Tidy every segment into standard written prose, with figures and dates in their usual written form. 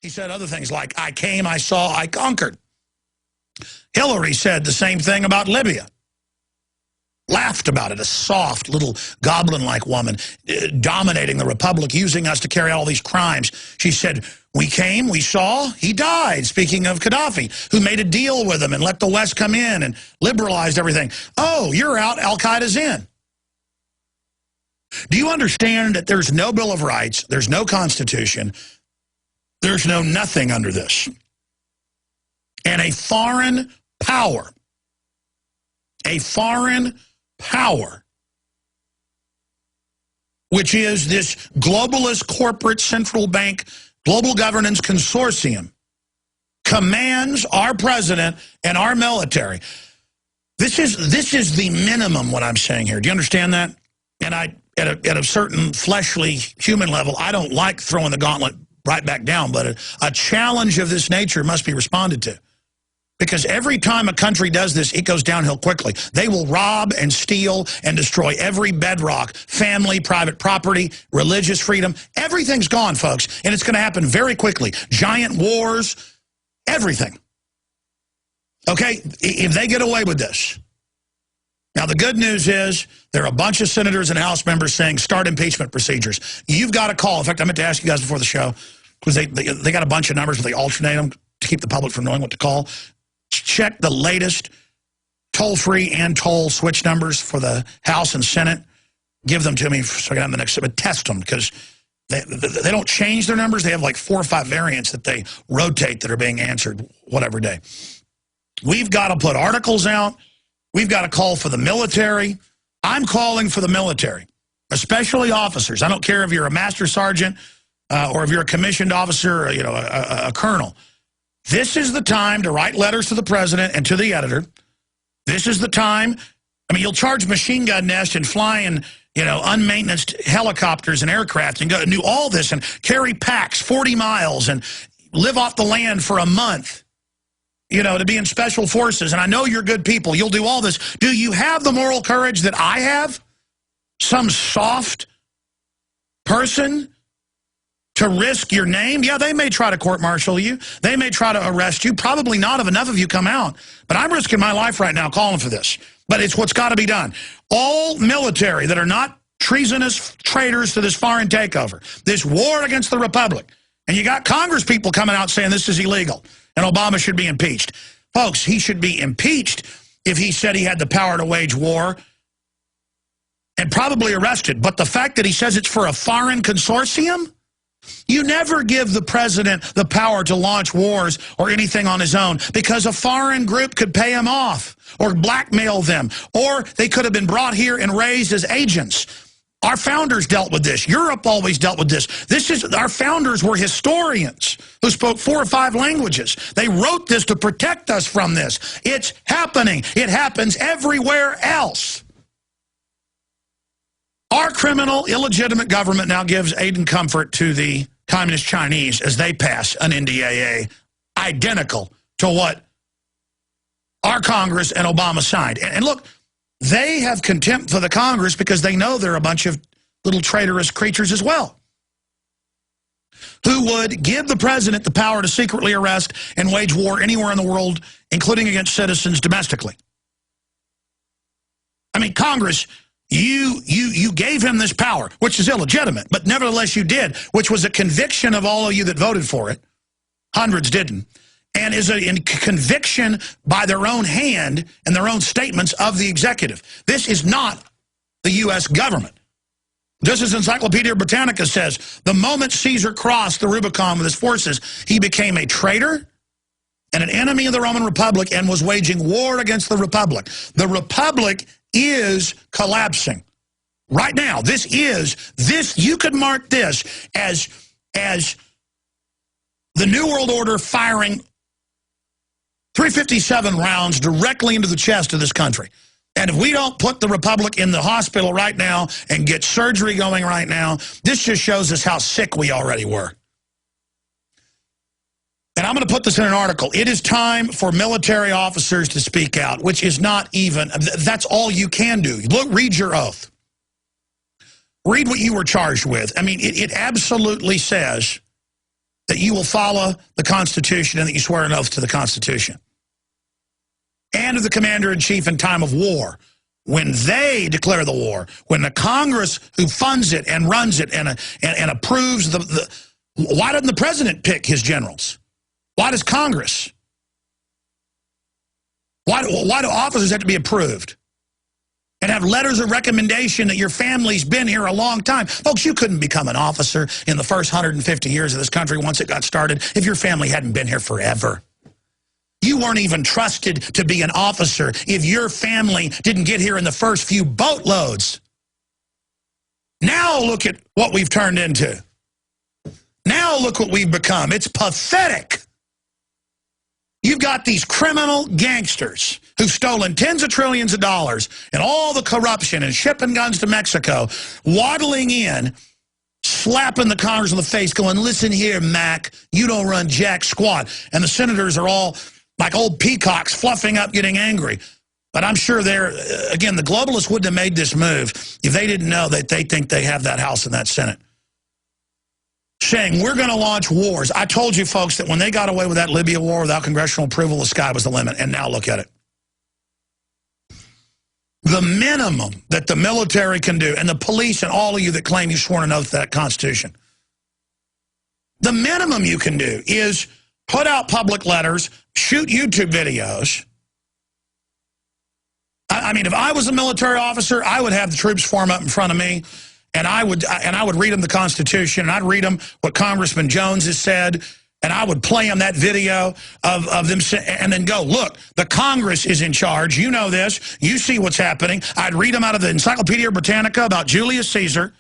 He said other things like, I came, I saw, I conquered. Hillary said the same thing about Libya. Laughed about it, a soft little goblin-like woman dominating the republic, using us to carry out all these crimes. She said, we came, we saw, he died. Speaking of Gaddafi, who made a deal with him and let the West come in and liberalized everything. Oh, you're out, Al-Qaeda's in. Do you understand that there's no Bill of Rights, there's no Constitution, there's no nothing under this? And a foreign power, which is this globalist corporate central bank global governance consortium, commands our president and our military. This is the minimum what I'm saying here. Do you understand that? And at a certain fleshly human level, I don't like throwing the gauntlet right back down, but a challenge of this nature must be responded to. Because every time a country does this, it goes downhill quickly. They will rob and steal and destroy every bedrock, family, private property, religious freedom. Everything's gone, folks, and it's going to happen very quickly. Giant wars, everything. Okay, if they get away with this. Now, the good news is there are a bunch of senators and House members saying start impeachment procedures. You've got to call. In fact, I meant to ask you guys before the show, because they got a bunch of numbers, but they alternate them to keep the public from knowing what to call. Check the latest toll-free and toll switch numbers for the House and Senate. Give them to me so I can have the next, but test them, because they don't change their numbers. They have like 4 or 5 variants that they rotate that are being answered whatever day. We've got to put articles out. We've got to call for the military. I'm calling for the military, especially officers. I don't care if you're a master sergeant or if you're a commissioned officer or a colonel. This is the time to write letters to the president and to the editor. This is the time. I mean, you'll charge machine gun nests and fly in, unmaintenanced helicopters and aircraft and go and do all this and carry packs 40 miles and live off the land for a month, to be in special forces. And I know you're good people. You'll do all this. Do you have the moral courage that I have? Some soft person to risk your name? Yeah, they may try to court-martial you. They may try to arrest you. Probably not if enough of you come out. But I'm risking my life right now calling for this. But it's what's got to be done. All military that are not treasonous traitors to this foreign takeover, this war against the republic, and you got Congress people coming out saying this is illegal and Obama should be impeached. Folks, he should be impeached if he said he had the power to wage war and probably arrested. But the fact that he says it's for a foreign consortium? You never give the president the power to launch wars or anything on his own, because a foreign group could pay him off or blackmail them, or they could have been brought here and raised as agents. Our founders dealt with this. Europe always dealt with this. Our founders were historians who spoke 4 or 5 languages. They wrote this to protect us from this. It's happening. It happens everywhere else. Our criminal, illegitimate government now gives aid and comfort to the Communist Chinese as they pass an NDAA identical to what our Congress and Obama signed. And look, they have contempt for the Congress because they know they're a bunch of little traitorous creatures as well, who would give the president the power to secretly arrest and wage war anywhere in the world, including against citizens domestically. I mean, Congress, you gave him this power, which is illegitimate, but nevertheless you did, which was a conviction of all of you that voted for it. Hundreds didn't. And is a conviction by their own hand and their own statements of the executive. This is not the U.S. government. Just as Encyclopedia Britannica says, the moment Caesar crossed the Rubicon with his forces, he became a traitor and an enemy of the Roman Republic and was waging war against the Republic. The Republic is collapsing. Right now, you could mark this as the New World Order firing 357 rounds directly into the chest of this country. And if we don't put the Republic in the hospital right now and get surgery going right now, this just shows us how sick we already were. And I'm going to put this in an article. It is time for military officers to speak out, which is not even, that's all you can do. Look, read your oath. Read what you were charged with. I mean, it absolutely says that you will follow the Constitution and that you swear an oath to the Constitution. And to the commander-in-chief in time of war, when they declare the war, when the Congress who funds it and runs it and approves why doesn't the president pick his generals? Why does Congress? Why do officers have to be approved? And have letters of recommendation that your family's been here a long time. Folks, you couldn't become an officer in the first 150 years of this country once it got started if your family hadn't been here forever. You weren't even trusted to be an officer if your family didn't get here in the first few boatloads. Now look at what we've turned into. Now look what we've become. It's pathetic. You've got these criminal gangsters who've stolen tens of trillions of dollars and all the corruption and shipping guns to Mexico, waddling in, slapping the Congress in the face, going, listen here, Mac, you don't run jack squat. And the senators are all like old peacocks fluffing up, getting angry. But I'm sure again, the globalists wouldn't have made this move if they didn't know that they think they have that House and that Senate. Saying, we're going to launch wars. I told you, folks, that when they got away with that Libya war without congressional approval, the sky was the limit. And now look at it. The minimum that the military can do, and the police and all of you that claim you've sworn an oath to that Constitution, the minimum you can do is put out public letters, shoot YouTube videos. I mean, if I was a military officer, I would have the troops form up in front of me, and I would read them the Constitution, and I'd read them what Congressman Jones has said, and I would play them that video of them, and then go, look, the Congress is in charge. You know this. You see what's happening. I'd read them out of the Encyclopedia Britannica about Julius Caesar,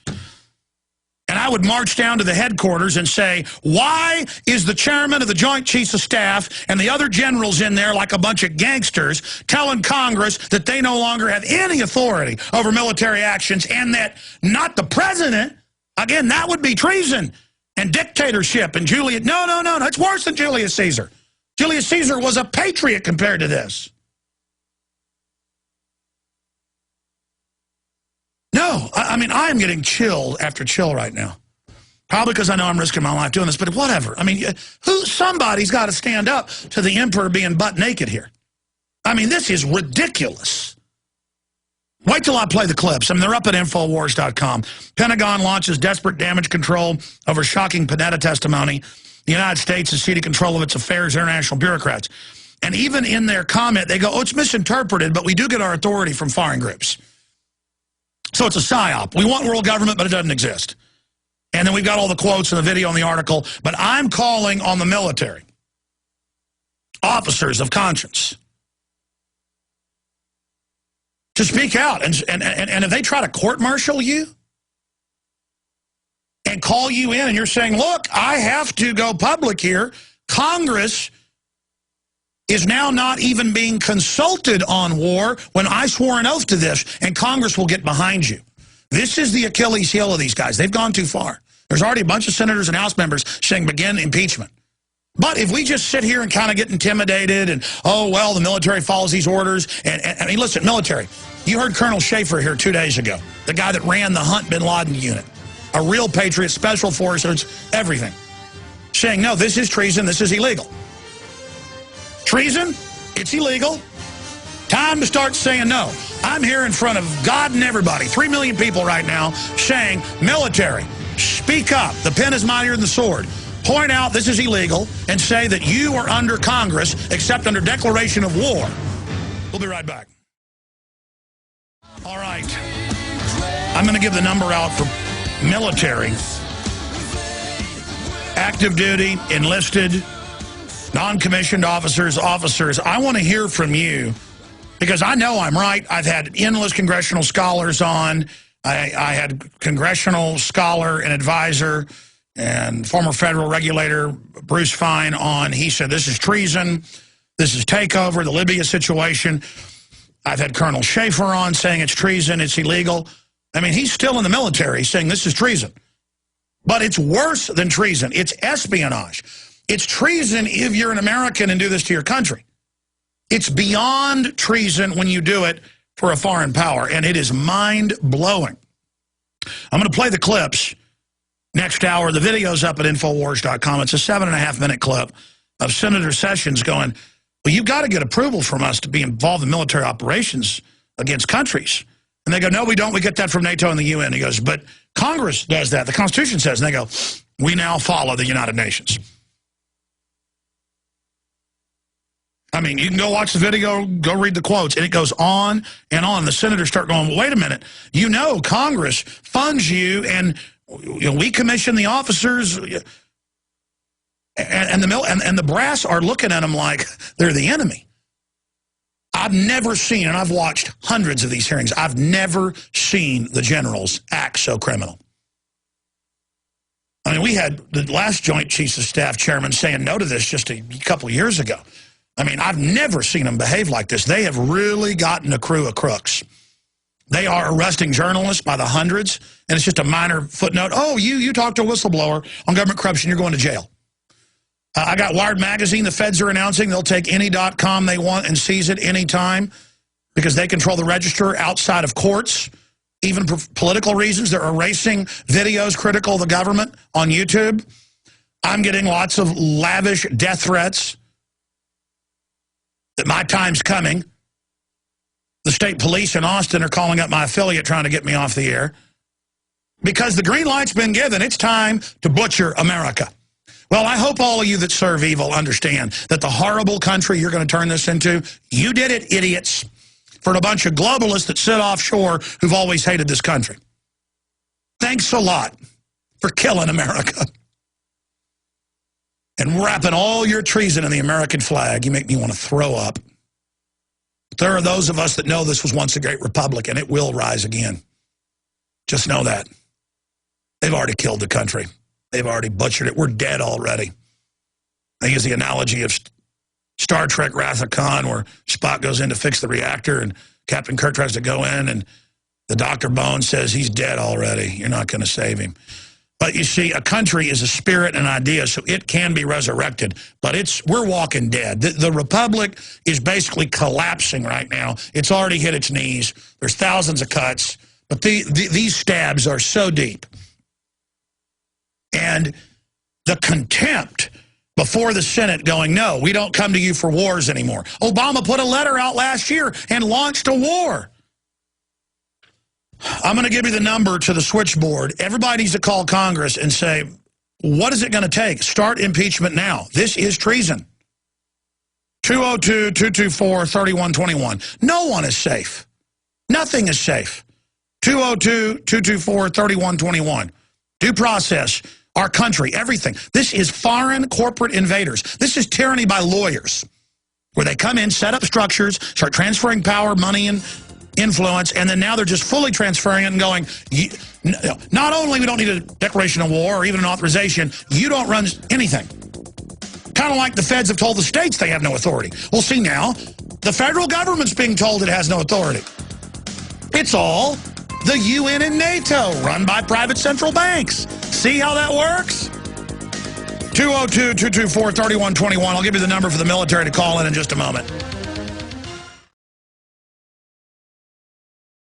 and I would march down to the headquarters and say, why is the chairman of the Joint Chiefs of Staff and the other generals in there like a bunch of gangsters telling Congress that they no longer have any authority over military actions and that not the president, again, that would be treason and dictatorship and Julius. No, it's worse than Julius Caesar. Julius Caesar was a patriot compared to this. No, I mean, I am getting chill after chill right now. Probably because I know I'm risking my life doing this, but whatever. I mean, somebody's got to stand up to the emperor being butt naked here. I mean, this is ridiculous. Wait till I play the clips. I mean, they're up at Infowars.com. Pentagon launches desperate damage control over shocking Panetta testimony. The United States is ceding control of its affairs, international bureaucrats. And even in their comment, they go, oh, it's misinterpreted, but we do get our authority from foreign groups. So it's a psyop. We want world government, but it doesn't exist. And then we've got all the quotes in the video and the article. But I'm calling on the military, officers of conscience, to speak out. And if they try to court-martial you and call you in and you're saying, look, I have to go public here, Congress is now not even being consulted on war when I swore an oath to this, and Congress will get behind you. This is the Achilles heel of these guys. They've gone too far. There's already a bunch of senators and House members saying begin impeachment. But if we just sit here and kind of get intimidated and, oh, well, the military follows these orders. And I mean, listen, military, you heard Colonel Schaefer here 2 days ago, the guy that ran the Hunt bin Laden unit, a real patriot, special forces, everything, saying, no, this is treason, this is illegal. Treason, it's illegal. Time to start saying no. I'm here in front of God and everybody, 3 million people right now, saying, military, speak up. The pen is mightier than the sword. Point out this is illegal and say that you are under Congress except under declaration of war. We'll be right back. All right. I'm going to give the number out for military, active duty, enlisted, non-commissioned officers. I want to hear from you because I know I'm right. I've had endless congressional scholars on. I had congressional scholar and advisor and former federal regulator Bruce Fine on. He said this is treason. This is takeover, the Libya situation. I've had Colonel Schaefer on saying it's treason, it's illegal. I mean, he's still in the military saying this is treason. But it's worse than treason. It's espionage. It's treason if you're an American and do this to your country. It's beyond treason when you do it for a foreign power, and it is mind-blowing. I'm going to play the clips. next hour. The video's up at Infowars.com. It's a 7.5-minute clip of Senator Sessions going, well, you've got to get approval from us to be involved in military operations against countries. And they go, no, we don't. We get that from NATO and the UN. He goes, but Congress does that. The Constitution says. And they go, we now follow the United Nations. I mean, you can go watch the video, go read the quotes, and it goes on and on. The senators start going, well, wait a minute. You know Congress funds you, and we commission the officers, and the brass are looking at them like they're the enemy. I've never seen, and I've watched hundreds of these hearings, I've never seen the generals act so criminal. I mean, we had the last Joint Chiefs of Staff chairman saying no to this just a couple of years ago. I mean, I've never seen them behave like this. They have really gotten a crew of crooks. They are arresting journalists by the hundreds, and it's just a minor footnote. Oh, you talked to a whistleblower on government corruption, you're going to jail. I got Wired Magazine. The feds are announcing they'll take any .com they want and seize it anytime because they control the register outside of courts. Even for political reasons, they're erasing videos critical of the government on YouTube. I'm getting lots of lavish death threats that my time's coming. The state police in Austin are calling up my affiliate trying to get me off the air. Because the green light's been given, it's time to butcher America. Well, I hope all of you that serve evil understand that the horrible country you're going to turn this into, you did it, idiots, for a bunch of globalists that sit offshore who've always hated this country. Thanks a lot for killing America and wrapping all your treason in the American flag. You make me want to throw up. There are those of us that know this was once a great republic, and it will rise again. Just know that. They've already killed the country. They've already butchered it. We're dead already. I use the analogy of Star Trek Wrath of Khan, where Spock goes in to fix the reactor, and Captain Kirk tries to go in, and the Dr. Bones says, he's dead already. You're not going to save him. But you see, a country is a spirit and idea, so it can be resurrected. But we're walking dead. The republic is basically collapsing right now. It's already hit its knees. There's thousands of cuts. But these stabs are so deep. And the contempt before the Senate going, no, we don't come to you for wars anymore. Obama put a letter out last year and launched a war. I'm going to give you the number to the switchboard. Everybody needs to call Congress and say, what is it going to take? Start impeachment now. This is treason. 202-224-3121. No one is safe. Nothing is safe. 202-224-3121. Due process. Our country, everything. This is foreign corporate invaders. This is tyranny by lawyers, where they come in, set up structures, start transferring power, money, and influence, and then now they're just fully transferring it and going, not only we don't need a declaration of war or even an authorization, you don't run anything. Kind of like the feds have told the states they have no authority. Well, see now, the federal government's being told it has no authority. It's all the UN and NATO, run by private central banks. See how that works? 202-224-3121. I'll give you the number for the military to call in just a moment.